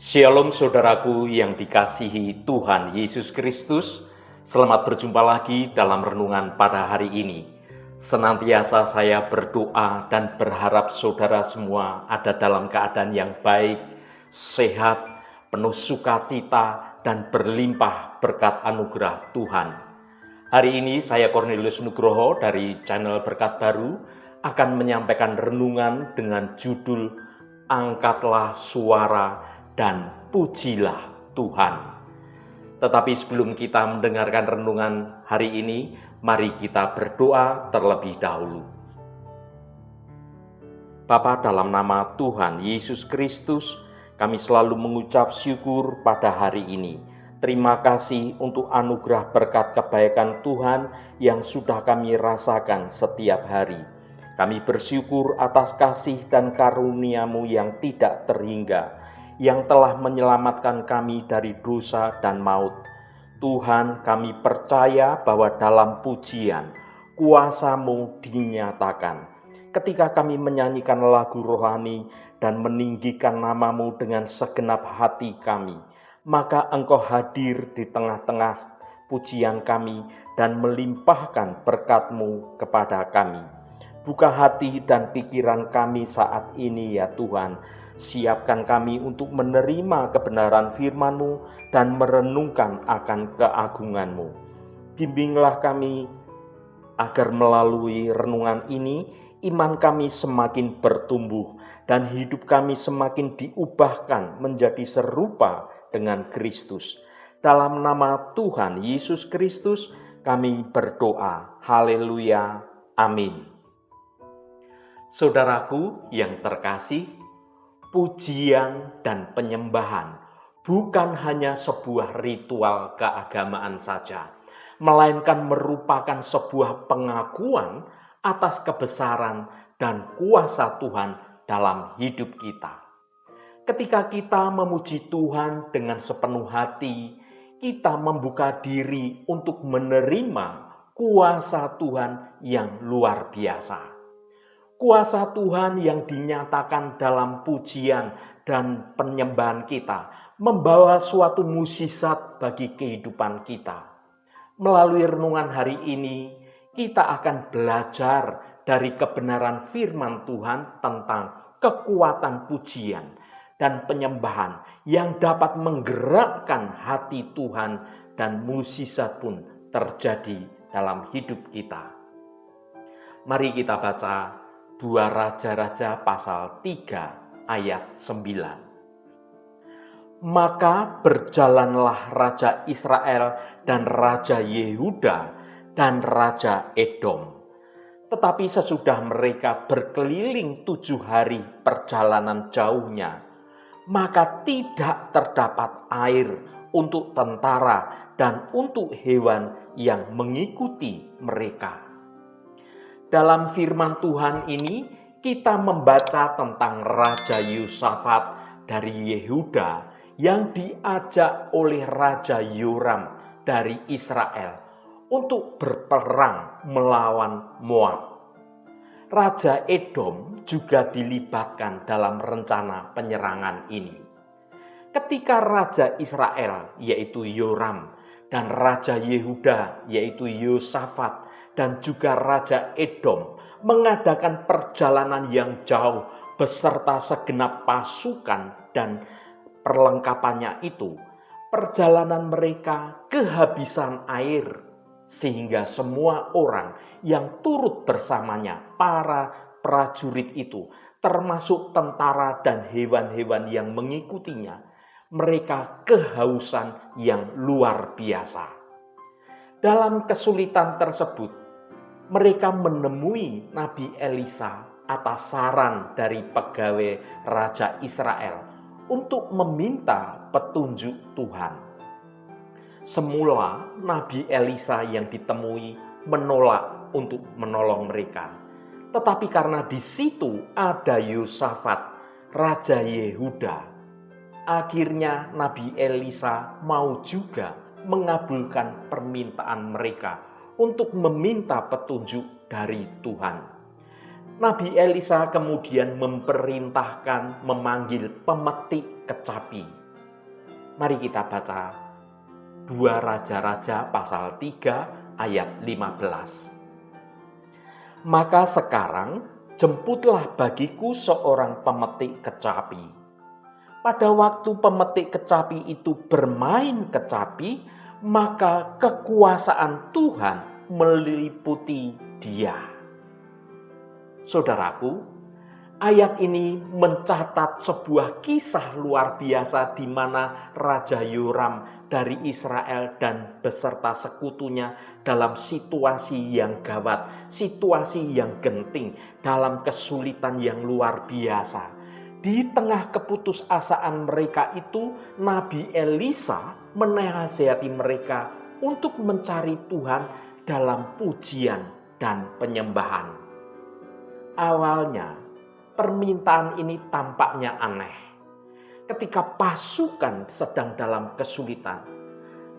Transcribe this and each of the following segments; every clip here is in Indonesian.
Shalom saudaraku yang dikasihi Tuhan Yesus Kristus. Selamat berjumpa lagi dalam renungan pada hari ini. Senantiasa saya berdoa dan berharap saudara semua ada dalam keadaan yang baik, sehat, penuh sukacita, dan berlimpah berkat anugerah Tuhan. Hari ini saya Cornelius Nugroho dari channel Berkat Baru akan menyampaikan renungan dengan judul Angkatlah Suara dan Pujilah Tuhan. Tetapi sebelum kita mendengarkan renungan hari ini, mari kita berdoa terlebih dahulu. Bapa, dalam nama Tuhan Yesus Kristus, kami selalu mengucap syukur pada hari ini. Terima kasih untuk anugerah berkat kebaikan Tuhan yang sudah kami rasakan setiap hari. Kami bersyukur atas kasih dan karunia-Mu yang tidak terhingga, yang telah menyelamatkan kami dari dosa dan maut. Tuhan, kami percaya bahwa dalam pujian, kuasa-Mu dinyatakan. Ketika kami menyanyikan lagu rohani dan meninggikan nama-Mu dengan segenap hati kami, maka Engkau hadir di tengah-tengah pujian kami dan melimpahkan berkat-Mu kepada kami. Buka hati dan pikiran kami saat ini ya Tuhan. Siapkan kami untuk menerima kebenaran firman-Mu dan merenungkan akan keagungan-Mu. Bimbinglah kami agar melalui renungan ini iman kami semakin bertumbuh dan hidup kami semakin diubahkan menjadi serupa dengan Kristus. Dalam nama Tuhan Yesus Kristus kami berdoa. Haleluya. Amin. Saudaraku yang terkasih, pujian dan penyembahan bukan hanya sebuah ritual keagamaan saja, melainkan merupakan sebuah pengakuan atas kebesaran dan kuasa Tuhan dalam hidup kita. Ketika kita memuji Tuhan dengan sepenuh hati, kita membuka diri untuk menerima kuasa Tuhan yang luar biasa. Kuasa Tuhan yang dinyatakan dalam pujian dan penyembahan kita membawa suatu mukjizat bagi kehidupan kita. Melalui renungan hari ini, kita akan belajar dari kebenaran firman Tuhan tentang kekuatan pujian dan penyembahan yang dapat menggerakkan hati Tuhan dan mukjizat pun terjadi dalam hidup kita. Mari kita baca 2 Raja-Raja pasal 3 ayat 9. Maka berjalanlah Raja Israel dan Raja Yehuda dan Raja Edom. Tetapi sesudah mereka berkeliling 7 hari perjalanan jauhnya, maka tidak terdapat air untuk tentara dan untuk hewan yang mengikuti mereka. Dalam firman Tuhan ini, kita membaca tentang Raja Yosafat dari Yehuda yang diajak oleh Raja Yoram dari Israel untuk berperang melawan Moab. Raja Edom juga dilibatkan dalam rencana penyerangan ini. Ketika Raja Israel, yaitu Yoram, dan Raja Yehuda, yaitu Yosafat, dan juga Raja Edom mengadakan perjalanan yang jauh beserta segenap pasukan dan perlengkapannya itu, perjalanan mereka kehabisan air sehingga semua orang yang turut bersamanya, para prajurit itu, termasuk tentara dan hewan-hewan yang mengikutinya, mereka kehausan yang luar biasa. Dalam kesulitan tersebut, mereka menemui Nabi Elisa atas saran dari pegawai Raja Israel untuk meminta petunjuk Tuhan. Semula Nabi Elisa yang ditemui menolak untuk menolong mereka. Tetapi karena di situ ada Yosafat, Raja Yehuda, akhirnya Nabi Elisa mau juga mengabulkan permintaan mereka untuk meminta petunjuk dari Tuhan. Nabi Elisa kemudian memerintahkan memanggil pemetik kecapi Mari kita baca 2 Raja-Raja pasal 3 ayat 15. Maka sekarang jemputlah bagiku seorang pemetik kecapi. Pada waktu pemetik kecapi itu bermain kecapi, maka kekuasaan Tuhan meliputi dia. Saudaraku, ayat ini mencatat sebuah kisah luar biasa di mana Raja Yoram dari Israel dan beserta sekutunya dalam situasi yang gawat, situasi yang genting, dalam kesulitan yang luar biasa. Di tengah keputusasaan mereka itu, Nabi Elisa menasihati mereka untuk mencari Tuhan dalam pujian dan penyembahan. Awalnya, permintaan ini tampaknya aneh. Ketika pasukan sedang dalam kesulitan,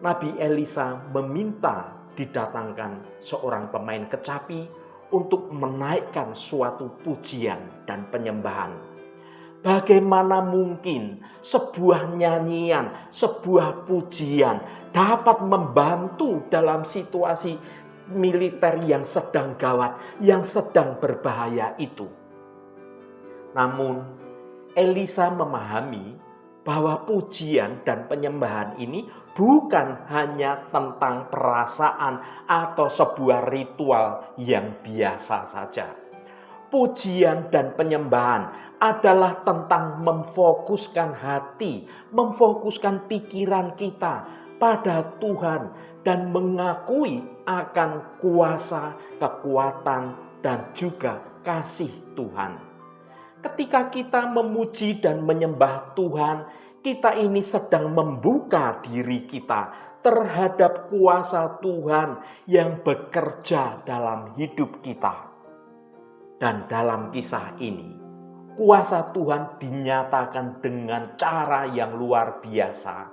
Nabi Elisa meminta didatangkan seorang pemain kecapi untuk menaikkan suatu pujian dan penyembahan. Bagaimana mungkin sebuah nyanyian, sebuah pujian dapat membantu dalam situasi militer yang sedang gawat, yang sedang berbahaya itu? Namun, Elisa memahami bahwa pujian dan penyembahan ini bukan hanya tentang perasaan atau sebuah ritual yang biasa saja. Pujian dan penyembahan adalah tentang memfokuskan hati, memfokuskan pikiran kita pada Tuhan dan mengakui akan kuasa, kekuatan, dan juga kasih Tuhan. Ketika kita memuji dan menyembah Tuhan, kita ini sedang membuka diri kita terhadap kuasa Tuhan yang bekerja dalam hidup kita. Dan dalam kisah ini, kuasa Tuhan dinyatakan dengan cara yang luar biasa.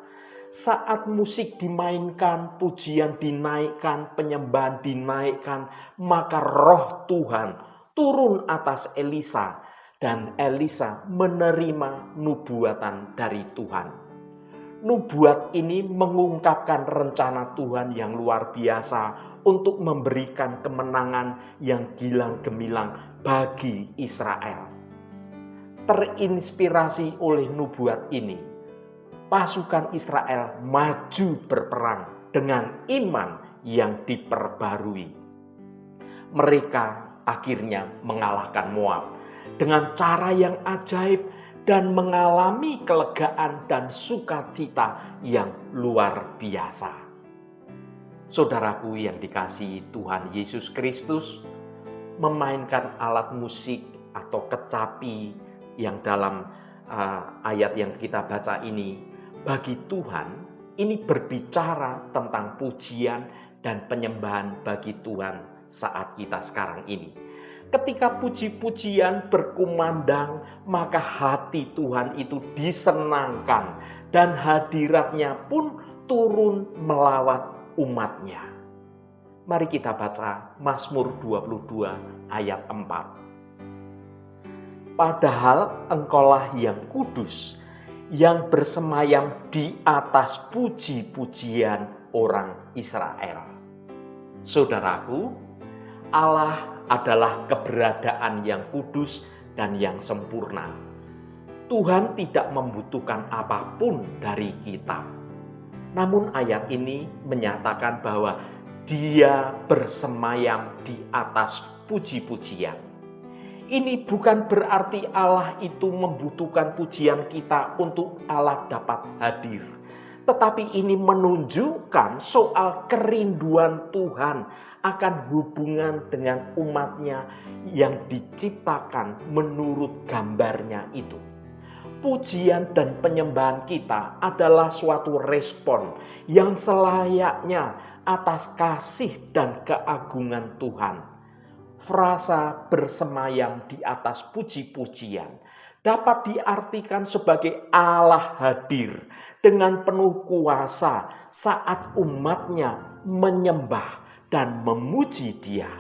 Saat musik dimainkan, pujian dinaikkan, penyembahan dinaikkan, maka roh Tuhan turun atas Elisa dan Elisa menerima nubuatan dari Tuhan. Nubuat ini mengungkapkan rencana Tuhan yang luar biasa untuk memberikan kemenangan yang gilang gemilang bagi Israel. Terinspirasi oleh nubuat ini, pasukan Israel maju berperang dengan iman yang diperbarui. Mereka akhirnya mengalahkan Moab dengan cara yang ajaib dan mengalami kelegaan dan sukacita yang luar biasa. Saudaraku yang dikasihi Tuhan Yesus Kristus, memainkan alat musik atau kecapi yang dalam ayat yang kita baca ini, bagi Tuhan ini berbicara tentang pujian dan penyembahan bagi Tuhan saat kita sekarang ini. Ketika puji-pujian berkumandang, maka hati Tuhan itu disenangkan dan hadiratnya pun turun melawat umatnya. Mari kita baca Mazmur 22 ayat 4. Padahal engkaulah yang kudus, yang bersemayam di atas puji-pujian orang Israel. Saudaraku, Allah adalah keberadaan yang kudus dan yang sempurna. Tuhan tidak membutuhkan apapun dari kita. Namun ayat ini menyatakan bahwa Dia bersemayam di atas puji-pujian. Ini bukan berarti Allah itu membutuhkan pujian kita untuk Allah dapat hadir. Tetapi ini menunjukkan soal kerinduan Tuhan akan hubungan dengan umatnya yang diciptakan menurut gambarnya itu. Pujian dan penyembahan kita adalah suatu respon yang selayaknya atas kasih dan keagungan Tuhan. Frasa bersemayam di atas puji-pujian dapat diartikan sebagai Allah hadir dengan penuh kuasa saat umatnya menyembah dan memuji Dia.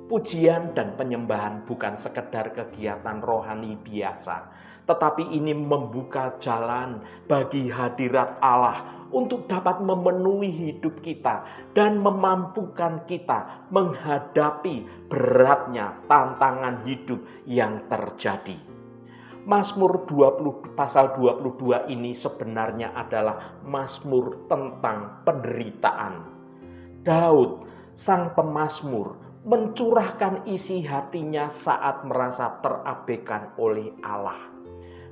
Pujian dan penyembahan bukan sekedar kegiatan rohani biasa, tetapi ini membuka jalan bagi hadirat Allah untuk dapat memenuhi hidup kita dan memampukan kita menghadapi beratnya tantangan hidup yang terjadi. Mazmur 20 pasal 22 ini sebenarnya adalah mazmur tentang penderitaan. Daud, sang pemazmur, mencurahkan isi hatinya saat merasa terabaikan oleh Allah.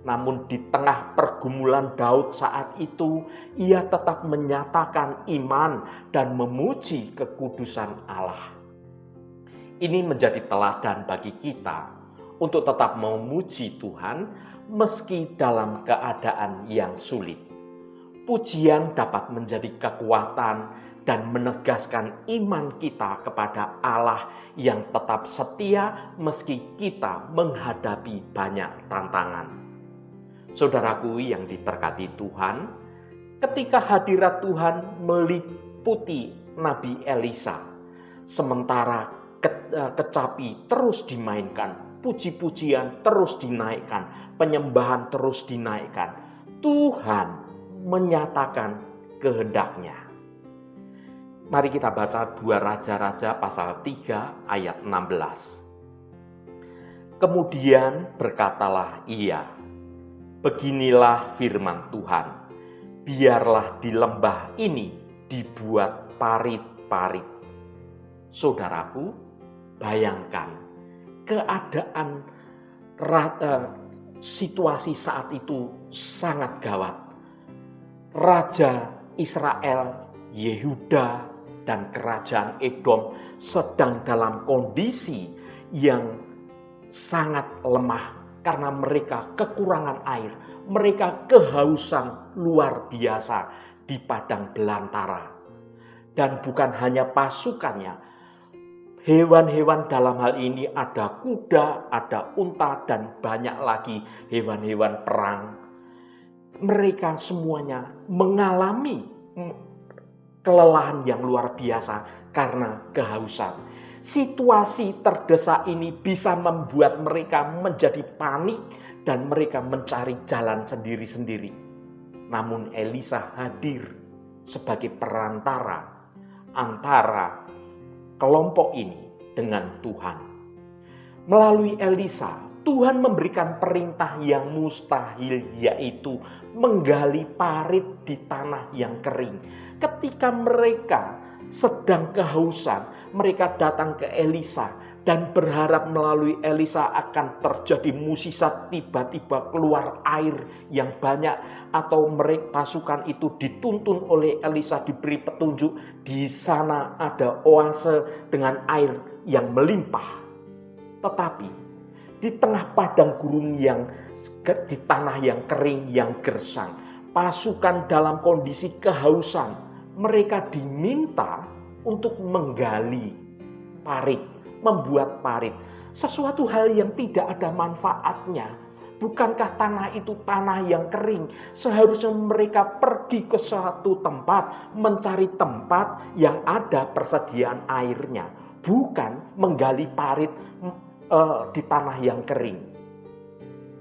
Namun di tengah pergumulan Daud saat itu, ia tetap menyatakan iman dan memuji kekudusan Allah. Ini menjadi teladan bagi kita untuk tetap memuji Tuhan meski dalam keadaan yang sulit. Pujian dapat menjadi kekuatan dan menegaskan iman kita kepada Allah yang tetap setia meski kita menghadapi banyak tantangan. Saudaraku yang diberkati Tuhan, ketika hadirat Tuhan meliputi Nabi Elisa, sementara kecapi terus dimainkan, puji-pujian terus dinaikkan, penyembahan terus dinaikkan, Tuhan menyatakan kehendaknya. Mari kita baca 2 Raja-Raja pasal 3 ayat 16. Kemudian berkatalah ia, beginilah firman Tuhan, biarlah di lembah ini dibuat parit-parit. Saudaraku, bayangkan keadaan situasi saat itu sangat gawat. Raja Israel, Yehuda, dan kerajaan Edom sedang dalam kondisi yang sangat lemah karena mereka kekurangan air, mereka kehausan luar biasa di padang belantara. Dan bukan hanya pasukannya, hewan-hewan dalam hal ini ada kuda, ada unta, dan banyak lagi hewan-hewan perang. Mereka semuanya mengalami kelelahan yang luar biasa karena kehausan. Situasi terdesak ini bisa membuat mereka menjadi panik dan mereka mencari jalan sendiri-sendiri. Namun Elisa hadir sebagai perantara antara kelompok ini dengan Tuhan. Melalui Elisa, Tuhan memberikan perintah yang mustahil, yaitu menggali parit di tanah yang kering. Ketika mereka sedang kehausan, mereka datang ke Elisa dan berharap melalui Elisa akan terjadi mukjizat, tiba-tiba keluar air yang banyak, atau mereka pasukan itu dituntun oleh Elisa diberi petunjuk di sana ada oase dengan air yang melimpah. Tetapi di tengah padang gurun di tanah yang kering yang gersang, pasukan dalam kondisi kehausan, mereka diminta untuk menggali parit, membuat parit. Sesuatu hal yang tidak ada manfaatnya. Bukankah tanah itu tanah yang kering? Seharusnya mereka pergi ke suatu tempat, mencari tempat yang ada persediaan airnya, bukan menggali parit di tanah yang kering.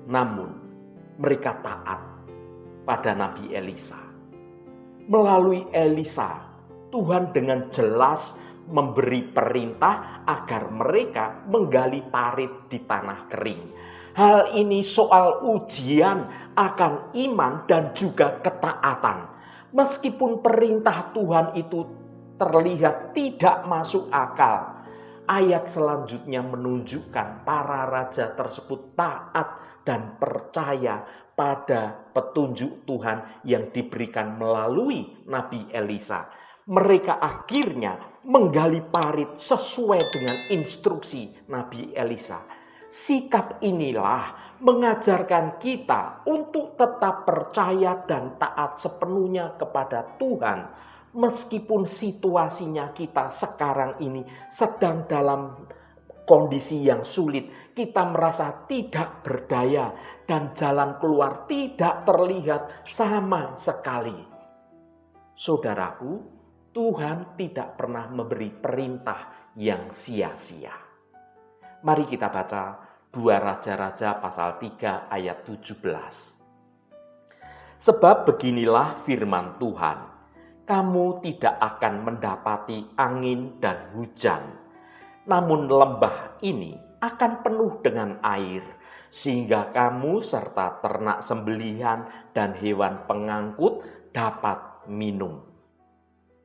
Namun mereka taat pada Nabi Elisa. Melalui Elisa, Tuhan dengan jelas memberi perintah agar mereka menggali parit di tanah kering. Hal ini soal ujian akan iman dan juga ketaatan. Meskipun perintah Tuhan itu terlihat tidak masuk akal, ayat selanjutnya menunjukkan para raja tersebut taat dan percaya pada petunjuk Tuhan yang diberikan melalui Nabi Elisa. Mereka akhirnya menggali parit sesuai dengan instruksi Nabi Elisa. Sikap inilah mengajarkan kita untuk tetap percaya dan taat sepenuhnya kepada Tuhan. Meskipun situasinya kita sekarang ini sedang dalam kondisi yang sulit, kita merasa tidak berdaya dan jalan keluar tidak terlihat sama sekali. Saudaraku, Tuhan tidak pernah memberi perintah yang sia-sia. Mari kita baca 2 Raja-Raja pasal 3 ayat 17. Sebab beginilah firman Tuhan, kamu tidak akan mendapati angin dan hujan, namun lembah ini akan penuh dengan air, sehingga kamu serta ternak sembelihan dan hewan pengangkut dapat minum.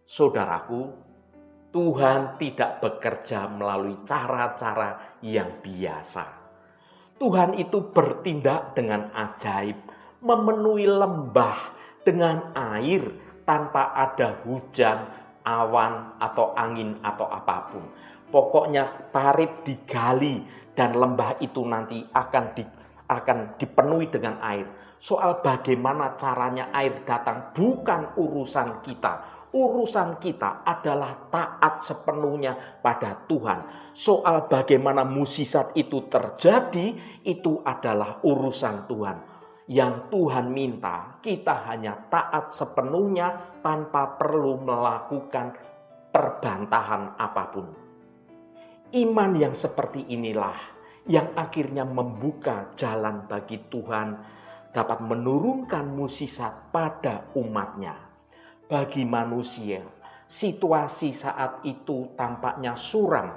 Saudaraku, Tuhan tidak bekerja melalui cara-cara yang biasa. Tuhan itu bertindak dengan ajaib, memenuhi lembah dengan air tanpa ada hujan, awan, atau angin atau apapun. Pokoknya parit digali dan lembah itu nanti akan dipenuhi dengan air. Soal bagaimana caranya air datang bukan urusan kita. Urusan kita adalah taat sepenuhnya pada Tuhan. Soal bagaimana mukjizat itu terjadi, itu adalah urusan Tuhan. Yang Tuhan minta, kita hanya taat sepenuhnya tanpa perlu melakukan perbantahan apapun. Iman yang seperti inilah yang akhirnya membuka jalan bagi Tuhan dapat menurunkan mukjizat pada umatnya. Bagi manusia, situasi saat itu tampaknya suram.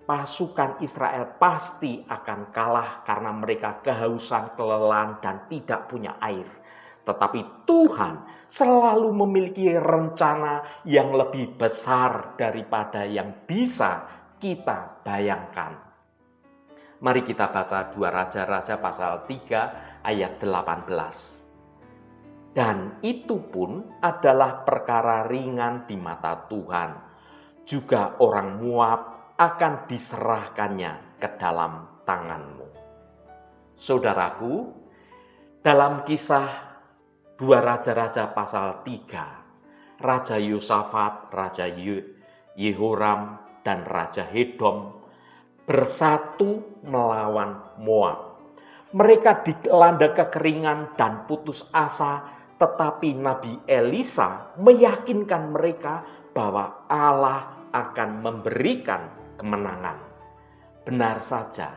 Pasukan Israel pasti akan kalah karena mereka kehausan, kelelahan, dan tidak punya air. Tetapi Tuhan selalu memiliki rencana yang lebih besar daripada yang bisa kita bayangkan. Mari kita baca 2 Raja-Raja pasal 3 ayat 18. Dan itu pun adalah perkara ringan di mata Tuhan. Juga orang Moab akan diserahkannya ke dalam tanganmu. Saudaraku, dalam kisah 2 Raja-Raja pasal 3, Raja Yosafat, Raja Yehoram, dan Raja Edom bersatu melawan Moab. Mereka dilanda kekeringan dan putus asa, tetapi Nabi Elisa meyakinkan mereka bahwa Allah akan memberikan kemenangan. Benar saja,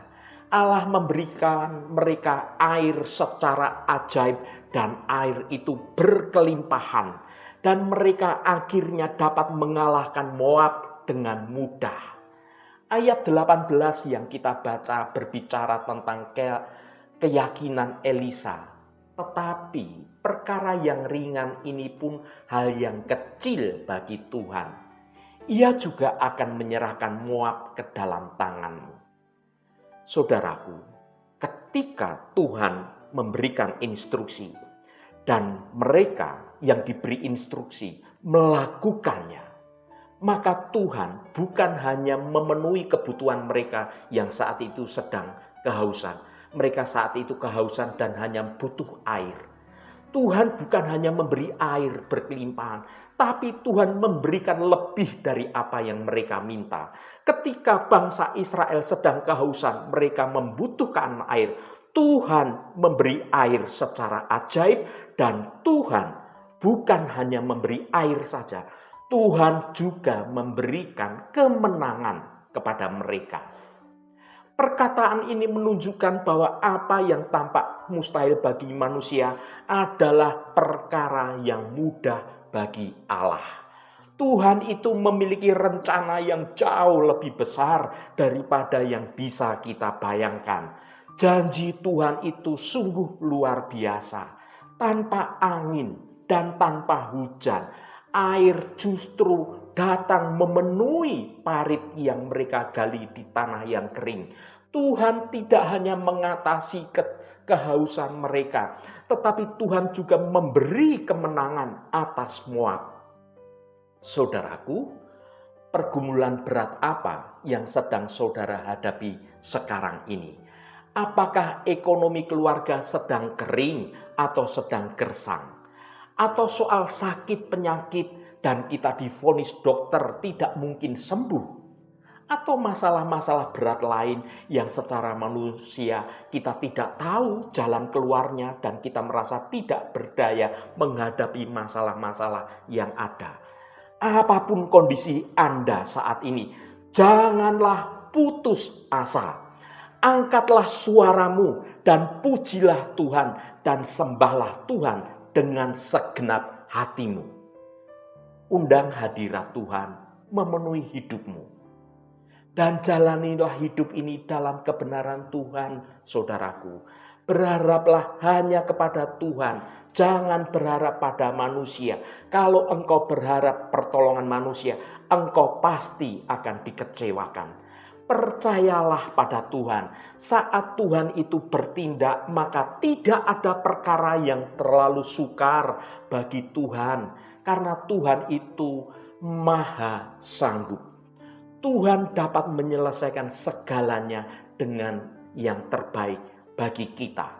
Allah memberikan mereka air secara ajaib dan air itu berkelimpahan. Dan mereka akhirnya dapat mengalahkan Moab dengan mudah. Ayat 18 yang kita baca berbicara tentang keyakinan Elisa. Tetapi perkara yang ringan ini pun hal yang kecil bagi Tuhan. Ia juga akan menyerahkan Moab ke dalam tanganmu. Saudaraku, ketika Tuhan memberikan instruksi dan mereka yang diberi instruksi melakukannya, maka Tuhan bukan hanya memenuhi kebutuhan mereka yang saat itu sedang kehausan. Mereka saat itu kehausan dan hanya butuh air. Tuhan bukan hanya memberi air berkelimpahan, tapi Tuhan memberikan lebih dari apa yang mereka minta. Ketika bangsa Israel sedang kehausan, mereka membutuhkan air. Tuhan memberi air secara ajaib dan Tuhan bukan hanya memberi air saja. Tuhan juga memberikan kemenangan kepada mereka. Perkataan ini menunjukkan bahwa apa yang tampak mustahil bagi manusia adalah perkara yang mudah bagi Allah. Tuhan itu memiliki rencana yang jauh lebih besar daripada yang bisa kita bayangkan. Janji Tuhan itu sungguh luar biasa. Tanpa angin dan tanpa hujan, air justru datang memenuhi parit yang mereka gali di tanah yang kering. Tuhan tidak hanya mengatasi kehausan mereka, tetapi Tuhan juga memberi kemenangan atas Moab. Saudaraku, pergumulan berat apa yang sedang saudara hadapi sekarang ini? Apakah ekonomi keluarga sedang kering atau sedang gersang? Atau soal sakit penyakit dan kita divonis dokter tidak mungkin sembuh? Atau masalah-masalah berat lain yang secara manusia kita tidak tahu jalan keluarnya dan kita merasa tidak berdaya menghadapi masalah-masalah yang ada. Apapun kondisi Anda saat ini, janganlah putus asa. Angkatlah suaramu dan pujilah Tuhan dan sembahlah Tuhan dengan segenap hatimu. Undang hadirat Tuhan memenuhi hidupmu. Dan jalanilah hidup ini dalam kebenaran Tuhan, saudaraku. Berharaplah hanya kepada Tuhan, jangan berharap pada manusia. Kalau engkau berharap pertolongan manusia, engkau pasti akan dikecewakan. Percayalah pada Tuhan. Saat Tuhan itu bertindak, maka tidak ada perkara yang terlalu sukar bagi Tuhan. Karena Tuhan itu maha sanggup. Tuhan dapat menyelesaikan segalanya dengan yang terbaik bagi kita.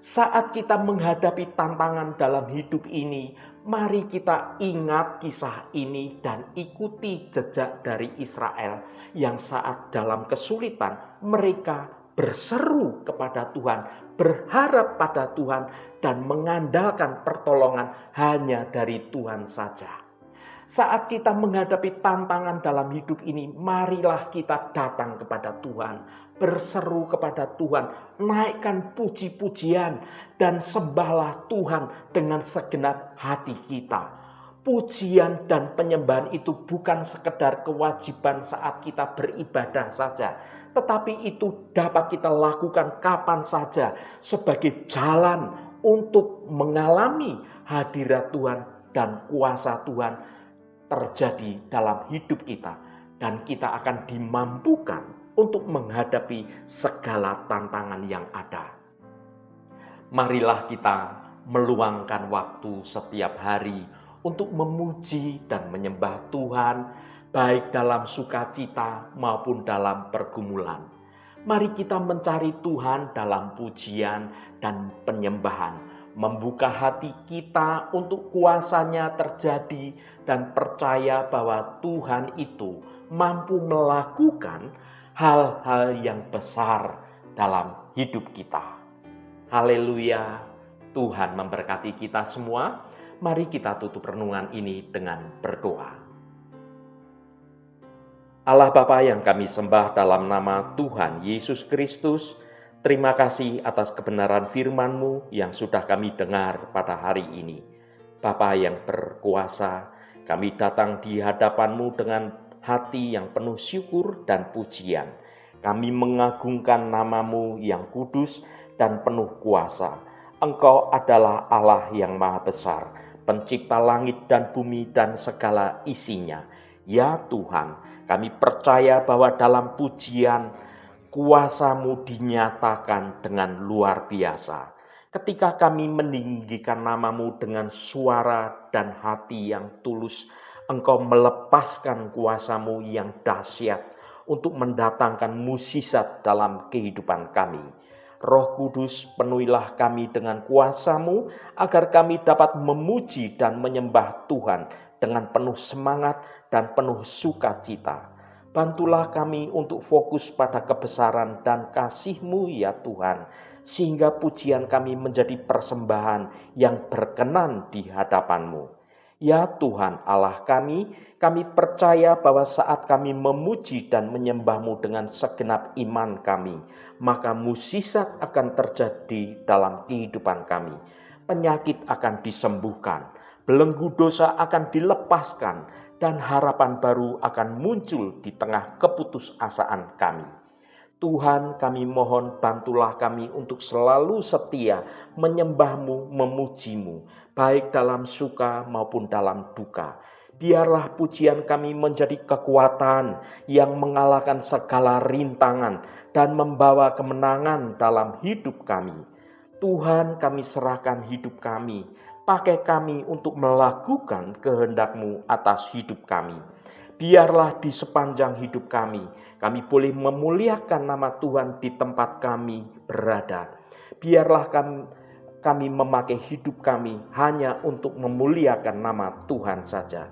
Saat kita menghadapi tantangan dalam hidup ini, mari kita ingat kisah ini dan ikuti jejak dari Israel yang saat dalam kesulitan mereka berseru kepada Tuhan, berharap pada Tuhan dan mengandalkan pertolongan hanya dari Tuhan saja. Saat kita menghadapi tantangan dalam hidup ini, marilah kita datang kepada Tuhan, berseru kepada Tuhan, naikkan puji-pujian dan sembahlah Tuhan dengan segenap hati kita. Pujian dan penyembahan itu bukan sekedar kewajiban saat kita beribadah saja, tetapi itu dapat kita lakukan kapan saja sebagai jalan untuk mengalami hadirat Tuhan dan kuasa Tuhan terjadi dalam hidup kita, dan kita akan dimampukan untuk menghadapi segala tantangan yang ada. Marilah kita meluangkan waktu setiap hari untuk memuji dan menyembah Tuhan, baik dalam sukacita maupun dalam pergumulan. Mari kita mencari Tuhan dalam pujian dan penyembahan, membuka hati kita untuk kuasa-Nya terjadi dan percaya bahwa Tuhan itu mampu melakukan hal-hal yang besar dalam hidup kita. Haleluya, Tuhan memberkati kita semua. Mari kita tutup renungan ini dengan berdoa. Allah Bapa yang kami sembah dalam nama Tuhan Yesus Kristus, terima kasih atas kebenaran firman-Mu yang sudah kami dengar pada hari ini. Bapa yang berkuasa, kami datang di hadapan-Mu dengan hati yang penuh syukur dan pujian. Kami mengagungkan nama-Mu yang kudus dan penuh kuasa. Engkau adalah Allah yang maha besar, pencipta langit dan bumi dan segala isinya. Ya Tuhan, kami percaya bahwa dalam pujian kuasa-Mu dinyatakan dengan luar biasa. Ketika kami meninggikan nama-Mu dengan suara dan hati yang tulus, Engkau melepaskan kuasa-Mu yang dahsyat untuk mendatangkan mukjizat dalam kehidupan kami. Roh Kudus, penuhilah kami dengan kuasa-Mu agar kami dapat memuji dan menyembah Tuhan dengan penuh semangat dan penuh sukacita. Bantulah kami untuk fokus pada kebesaran dan kasih-Mu ya Tuhan, sehingga pujian kami menjadi persembahan yang berkenan di hadapan-Mu. Ya Tuhan Allah kami percaya bahwa saat kami memuji dan menyembah-Mu dengan segenap iman kami, maka mukjizat akan terjadi dalam kehidupan kami. Penyakit akan disembuhkan, belenggu dosa akan dilepaskan, dan harapan baru akan muncul di tengah keputusasaan kami. Tuhan, kami mohon bantulah kami untuk selalu setia menyembah-Mu, memuji-Mu, baik dalam suka maupun dalam duka. Biarlah pujian kami menjadi kekuatan yang mengalahkan segala rintangan dan membawa kemenangan dalam hidup kami. Tuhan, kami serahkan hidup kami, pakai kami untuk melakukan kehendak-Mu atas hidup kami. Biarlah di sepanjang hidup kami boleh memuliakan nama Tuhan di tempat kami berada. Biarlah kami memakai hidup kami hanya untuk memuliakan nama Tuhan saja.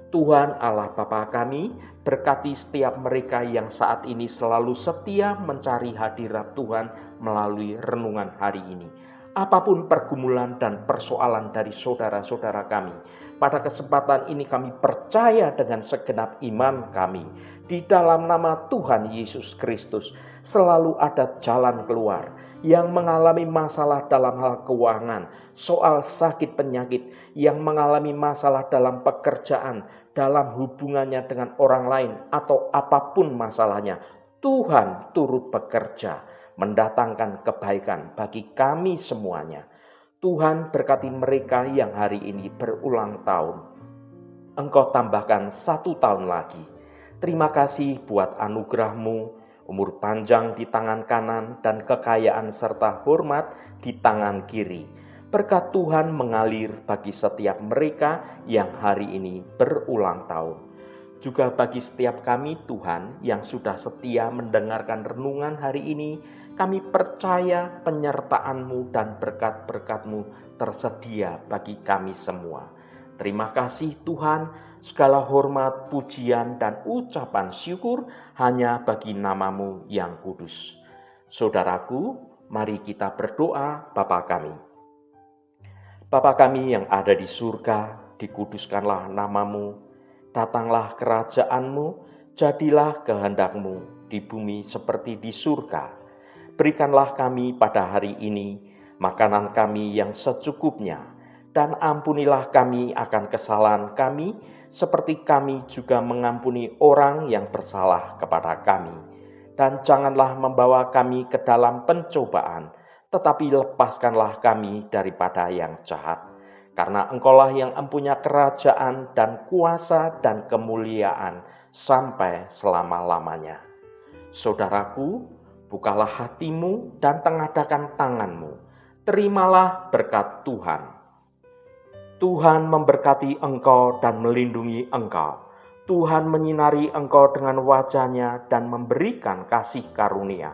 Tuhan Allah Bapa kami, berkati setiap mereka yang saat ini selalu setia mencari hadirat Tuhan melalui renungan hari ini. Apapun pergumulan dan persoalan dari saudara-saudara kami, Pada kesempatan ini kami percaya dengan segenap iman kami, di dalam nama Tuhan Yesus Kristus selalu ada jalan keluar. Yang mengalami masalah dalam hal keuangan, soal sakit penyakit, yang mengalami masalah dalam pekerjaan, dalam hubungannya dengan orang lain, atau apapun masalahnya, Tuhan turut bekerja, mendatangkan kebaikan bagi kami semuanya. Tuhan berkati mereka yang hari ini berulang tahun. Engkau tambahkan 1 tahun lagi. Terima kasih buat anugerah-Mu, umur panjang di tangan kanan dan kekayaan serta hormat di tangan kiri. Berkat Tuhan mengalir bagi setiap mereka yang hari ini berulang tahun. Juga bagi setiap kami Tuhan yang sudah setia mendengarkan renungan hari ini, kami percaya penyertaan-Mu dan berkat-berkat-Mu tersedia bagi kami semua. Terima kasih Tuhan, segala hormat, pujian, dan ucapan syukur hanya bagi nama-Mu yang kudus. Saudaraku, mari kita berdoa Bapa kami. Bapa kami yang ada di surga, dikuduskanlah nama-Mu, datanglah kerajaan-Mu, jadilah kehendak-Mu di bumi seperti di surga. Berikanlah kami pada hari ini makanan kami yang secukupnya, dan ampunilah kami akan kesalahan kami, seperti kami juga mengampuni orang yang bersalah kepada kami. Dan janganlah membawa kami ke dalam pencobaan, tetapi lepaskanlah kami daripada yang jahat. Karena Engkaulah yang empunya kerajaan dan kuasa dan kemuliaan sampai selama-lamanya. Saudaraku, bukalah hatimu dan tengadakan tanganmu. Terimalah berkat Tuhan. Tuhan memberkati engkau dan melindungi engkau. Tuhan menyinari engkau dengan wajah-Nya dan memberikan kasih karunia.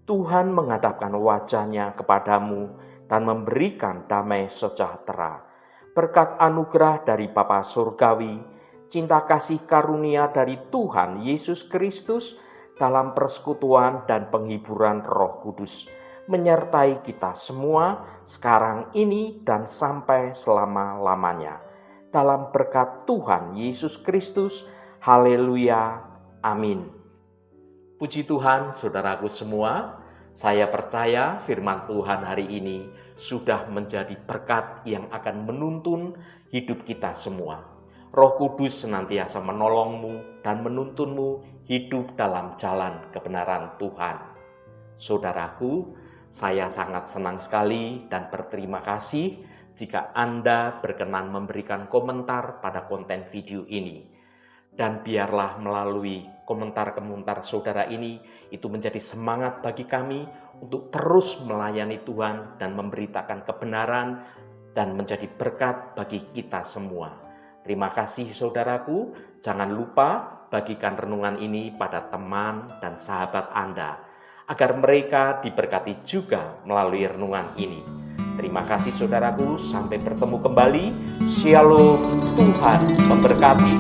Tuhan menghadapkan wajah-Nya kepadamu dan memberikan damai sejahtera. Berkat anugerah dari Bapa Surgawi, cinta kasih karunia dari Tuhan Yesus Kristus dalam persekutuan dan penghiburan Roh Kudus menyertai kita semua sekarang ini dan sampai selama-lamanya. Dalam berkat Tuhan Yesus Kristus, haleluya, amin. Puji Tuhan, saudaraku semua, saya percaya firman Tuhan hari ini sudah menjadi berkat yang akan menuntun hidup kita semua. Roh Kudus senantiasa menolongmu dan menuntunmu hidup dalam jalan kebenaran Tuhan. Saudaraku, saya sangat senang sekali dan berterima kasih jika Anda berkenan memberikan komentar pada konten video ini. Dan biarlah melalui komentar-komentar saudara ini itu menjadi semangat bagi kami untuk terus melayani Tuhan dan memberitakan kebenaran dan menjadi berkat bagi kita semua. Terima kasih saudaraku, jangan lupa bagikan renungan ini pada teman dan sahabat Anda, agar mereka diberkati juga melalui renungan ini. Terima kasih saudaraku, sampai bertemu kembali. Shalom, Tuhan memberkati.